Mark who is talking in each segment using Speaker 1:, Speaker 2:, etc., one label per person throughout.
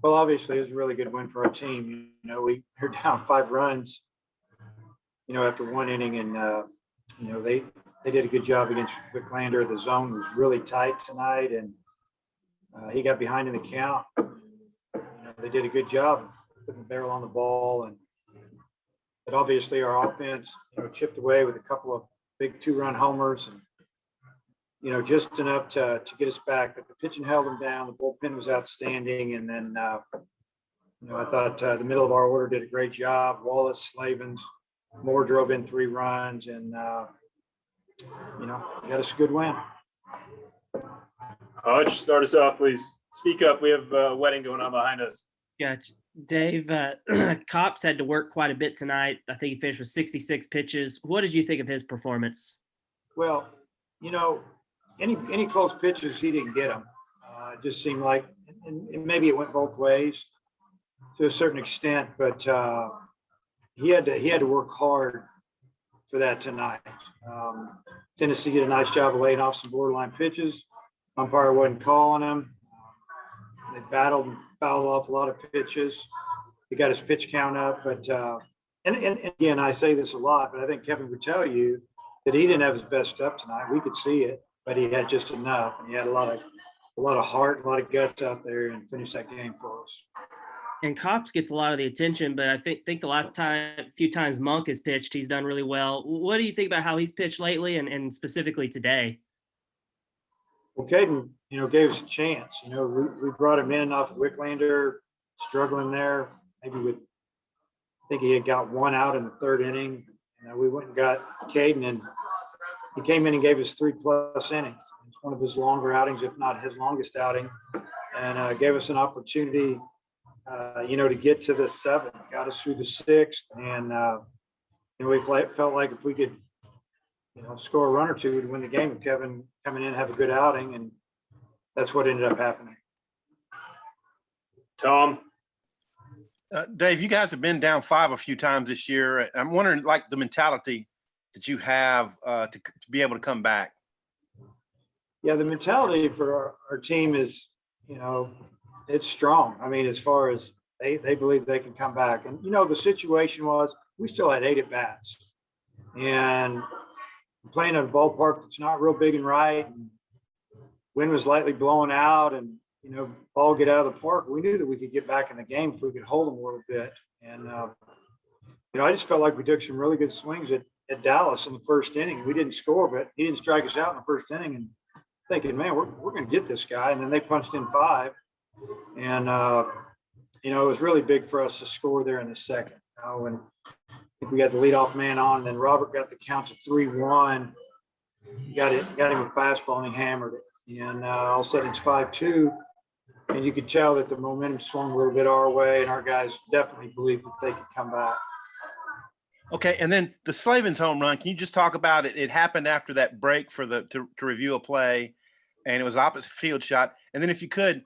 Speaker 1: Well, obviously, it was a really good win for our team. We're down 5 runs, after one inning, and they did a good job against Wicklander. The zone was really tight tonight, and he got behind in the count. They did a good job putting the barrel on the ball, but obviously our offense, chipped away with a couple of big 2-run homers, and just enough to get us back. But the pitching held them down. The bullpen was outstanding, and then I thought the middle of our order did a great job. Wallace, Slavens, Moore drove in 3 runs, and got us a good win.
Speaker 2: Hutch, start us off, please. Speak up. We have a wedding going on behind us.
Speaker 3: Gotcha. Dave, Cops had to work quite a bit tonight. I think he finished with 66 pitches. What did you think of his performance?
Speaker 1: Well, any close pitches, he didn't get them. It just seemed like, and maybe it went both ways to a certain extent, but he had to work hard for that tonight. Tennessee did a nice job of laying off some borderline pitches. Umpire wasn't calling them. They battled and fouled off a lot of pitches. He got his pitch count up, but and again, I say this a lot, but I think Kevin would tell you that he didn't have his best stuff tonight. We could see it, but he had just enough, and he had a lot of heart, a lot of guts out there, and finished that game for us.
Speaker 3: And Cops gets a lot of the attention, but I think the few times Monk has pitched, he's done really well. What do you think about how he's pitched lately, and specifically today?
Speaker 1: Well, Caden, gave us a chance. We brought him in off of Wicklander, struggling there, maybe I think he had got 1 out in the 3rd inning. We went and got Caden, and he came in and gave us 3+ innings. It's one of his longer outings, if not his longest outing, and gave us an opportunity, to get to the 7th, got us through the 6th, and we felt like if we could, score a run or two to win the game with Kevin coming in, have a good outing, and that's what ended up happening.
Speaker 2: Tom?
Speaker 4: Dave, you guys have been down 5 a few times this year. I'm wondering, the mentality that you have to be able to come back.
Speaker 1: Yeah, the mentality for our team is, it's strong. I mean, as far as they believe they can come back. And, the situation was we still had 8 at-bats. And playing at a ballpark that's not real big and right, and wind was lightly blowing out, and ball get out of the park. We knew that we could get back in the game if we could hold them a little bit. And I just felt like we took some really good swings at Dallas in the 1st inning. We didn't score, but he didn't strike us out in the 1st inning. And thinking, man, we're going to get this guy. And then they punched in 5, and it was really big for us to score there in the 2nd. And I think we got the leadoff man on, and then Robert got the count to 3-1. Got him a fastball, and he hammered it. And all of a sudden it's 5-2. And you could tell that the momentum swung a little bit our way, and our guys definitely believed that they could come back.
Speaker 4: Okay, and then the Slavens home run, can you just talk about it? It happened after that break to review a play, and it was opposite field shot. And then if you could,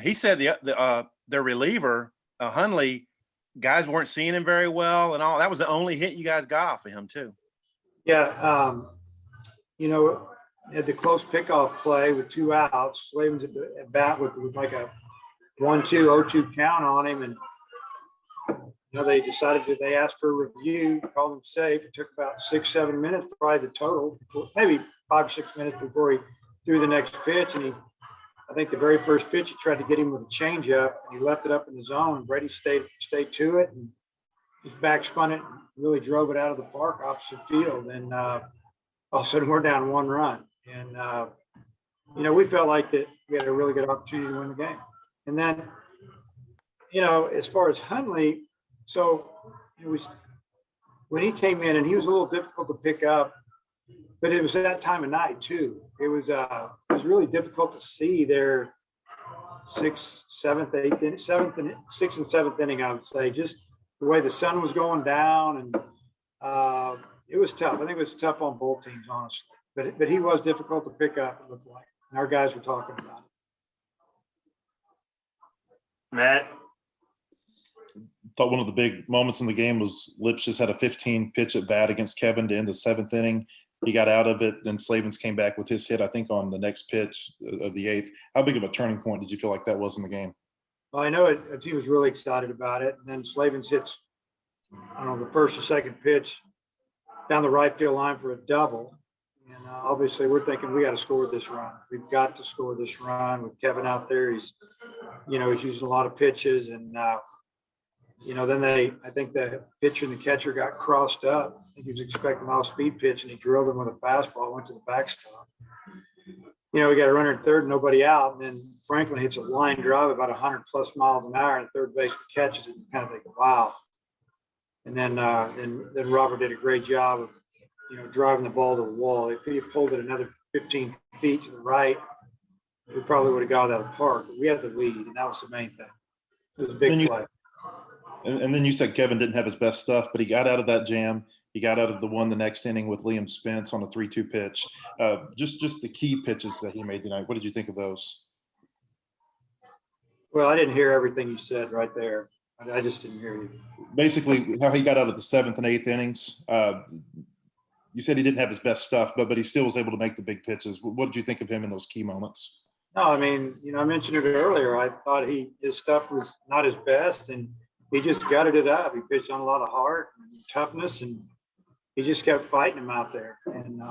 Speaker 4: he said their reliever, Hunley, guys weren't seeing him very well and all. That was the only hit you guys got off of him too.
Speaker 1: Yeah, had the close pickoff play with 2 outs. Slavens at bat with like a 1-2, 0-2 count on him, and they decided that they asked for a review, called him safe. It took about 6-7 minutes, probably the total, maybe 5 or 6 minutes before he threw the next pitch. And I think the very first pitch, he tried to get him with a changeup, and he left it up in the zone. And Brady stayed to it, and just back spun it, and really drove it out of the park opposite field. And all of a sudden, we're down 1 run. And we felt like that we had a really good opportunity to win the game. And then, as far as Hunley, so it was when he came in, and he was a little difficult to pick up, but it was at that time of night too. It was really difficult to see their 6th, 7th, 8th, 7th, and 6th and 7th inning. I would say just the way the sun was going down, and it was tough. I think it was tough on both teams, honestly. But he was difficult to pick up, it looked like. And our guys were talking about it.
Speaker 2: Matt?
Speaker 5: Thought one of the big moments in the game was Lipschitz had a 15-pitch at bat against Kevin to end the 7th inning. He got out of it. Then Slavens came back with his hit, I think, on the next pitch of the 8th. How big of a turning point did you feel like that was in the game?
Speaker 1: Well, I know a team was really excited about it. And then Slavens hits, I don't know, the first or second pitch down the right field line for a double. And obviously we're thinking we got to score this run. We've got to score this run with Kevin out there. He's using a lot of pitches. And, then I think the pitcher and the catcher got crossed up. I think he was expecting an off-speed pitch, and he drilled him with a fastball, went to the backstop. We got a runner at third, nobody out. And then Franklin hits a line drive about 100 plus miles an hour, and third baseman catches it. And kind of think, wow. And then Robert did a great job of, driving the ball to the wall. If he had pulled it another 15 feet to the right, we probably would have got out of the park. But we had the lead, and that was the main thing. It was a big play.
Speaker 5: And then you said Kevin didn't have his best stuff, but he got out of that jam. He got out of the next inning with Liam Spence on a 3-2 pitch. Just the key pitches that he made tonight. What did you think of those?
Speaker 1: Well, I didn't hear everything you said right there. I just didn't hear you.
Speaker 5: Basically, how he got out of the 7th and 8th innings. You said he didn't have his best stuff, but he still was able to make the big pitches. What did you think of him in those key moments?
Speaker 1: No, I mean, I mentioned it earlier. I thought his stuff was not his best, and he just gutted it up. He pitched on a lot of heart and toughness, and he just kept fighting him out there. And,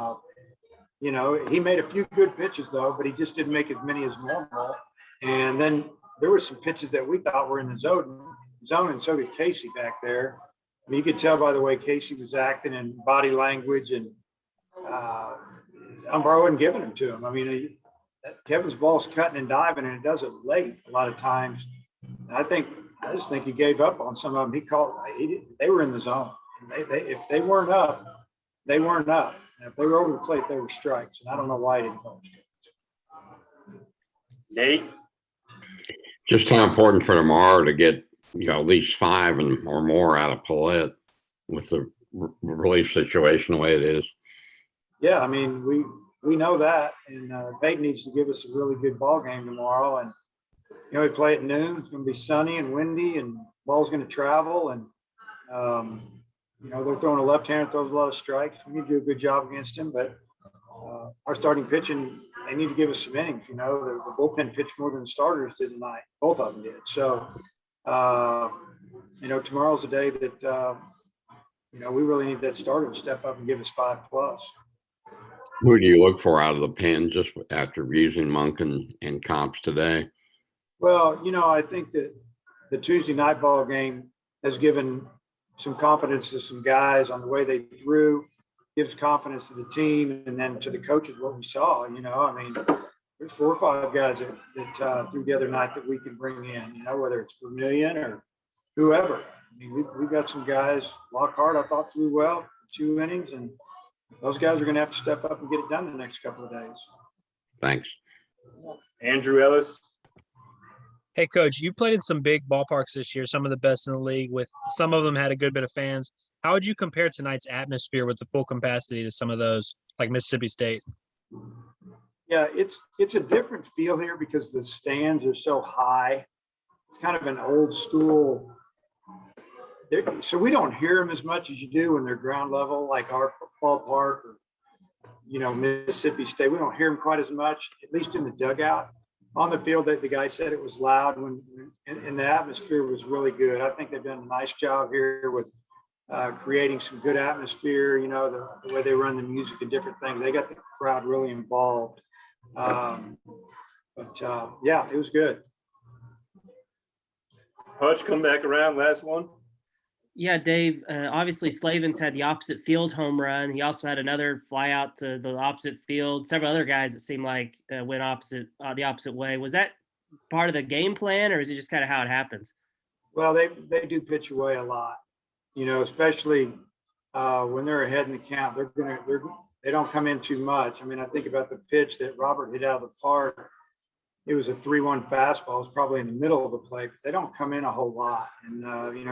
Speaker 1: he made a few good pitches, though, but he just didn't make as many as normal. And then there were some pitches that we thought were in the zone, and so did Casey back there. I mean, you could tell by the way Casey was acting and body language, and umpire wasn't giving him to him. I mean, Kevin's ball's cutting and diving, and it does it late a lot of times. And I just think he gave up on some of them. They were in the zone. If they weren't up, they weren't up. And if they were over the plate, they were strikes. And I don't know why he didn't call strikes.
Speaker 2: Nate?
Speaker 6: Just how important for tomorrow to get at least 5 or more out of Paulette with the relief situation the way it is.
Speaker 1: Yeah, I mean, we know that, and Peyton needs to give us a really good ball game tomorrow. And we play at noon. It's going to be sunny and windy, and ball's going to travel. And they're throwing a left-hander, throws a lot of strikes. We need to do a good job against him, but our starting pitching, they need to give us some innings. The bullpen pitched more than the starters did tonight. Both of them did. So. Tomorrow's the day that, we really need that starter to step up and give us 5+.
Speaker 6: Who do you look for out of the pen just after using Monk and Comps today?
Speaker 1: Well, I think that the Tuesday night ball game has given some confidence to some guys on the way they threw, gives confidence to the team, and then to the coaches what we saw. There's 4 or 5 guys that threw the other night that we can bring in, whether it's Vermillion or whoever. I mean, we've got some guys. Lockhart, I thought, threw well, 2 innings, and those guys are going to have to step up and get it done in the next couple of days.
Speaker 6: Thanks.
Speaker 2: Andrew Ellis?
Speaker 7: Hey, Coach, you played in some big ballparks this year, some of the best in the league. With some of them had a good bit of fans. How would you compare tonight's atmosphere with the full capacity to some of those, like Mississippi State?
Speaker 1: Yeah, it's a different feel here because the stands are so high. It's kind of an old school. So we don't hear them as much as you do when they're ground level, like our ballpark or, Mississippi State. We don't hear them quite as much, at least in the dugout. On the field, the guy said it was loud and the atmosphere was really good. I think they've done a nice job here with creating some good atmosphere, the way they run the music and different things. They got the crowd really involved. Yeah, it was good.
Speaker 2: Hutch, come back around. Last one.
Speaker 3: Yeah, Dave, obviously Slavens had the opposite field home run. He also had another fly out to the opposite field. Several other guys, it seemed like, went the opposite way. Was that part of the game plan, or is it just kind of how it happens?
Speaker 1: Well, they do pitch away a lot, especially when they're ahead in the count. They don't come in too much. I mean, I think about the pitch that Robert hit out of the park. It was a 3-1 fastball. It was probably in the middle of the play, but they don't come in a whole lot. And,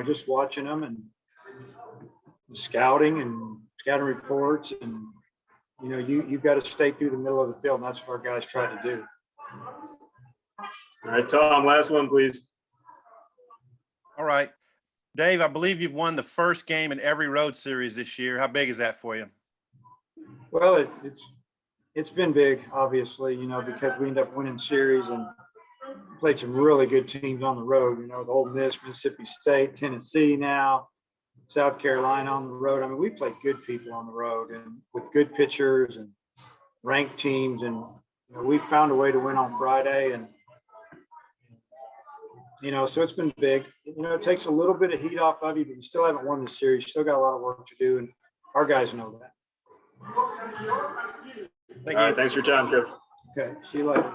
Speaker 1: just watching them and scouting reports and, you've got to stay through the middle of the field. And that's what our guys try to do.
Speaker 2: All right, Tom, last one, please.
Speaker 4: All right. Dave, I believe you've won the first game in every road series this year. How big is that for you?
Speaker 1: Well, it's been big, obviously, because we end up winning series, and played some really good teams on the road, you know, the Ole Miss, Mississippi State, Tennessee now, South Carolina on the road. I mean, we played good people on the road and with good pitchers and ranked teams. And, you know, we found a way to win on Friday. And, you know, so it's been big. You know, it takes a little bit of heat off of you, but you still haven't won the series. You still got a lot of work to do. And our guys know that.
Speaker 2: All right, thanks for your time, Coach.
Speaker 1: Okay, see you later.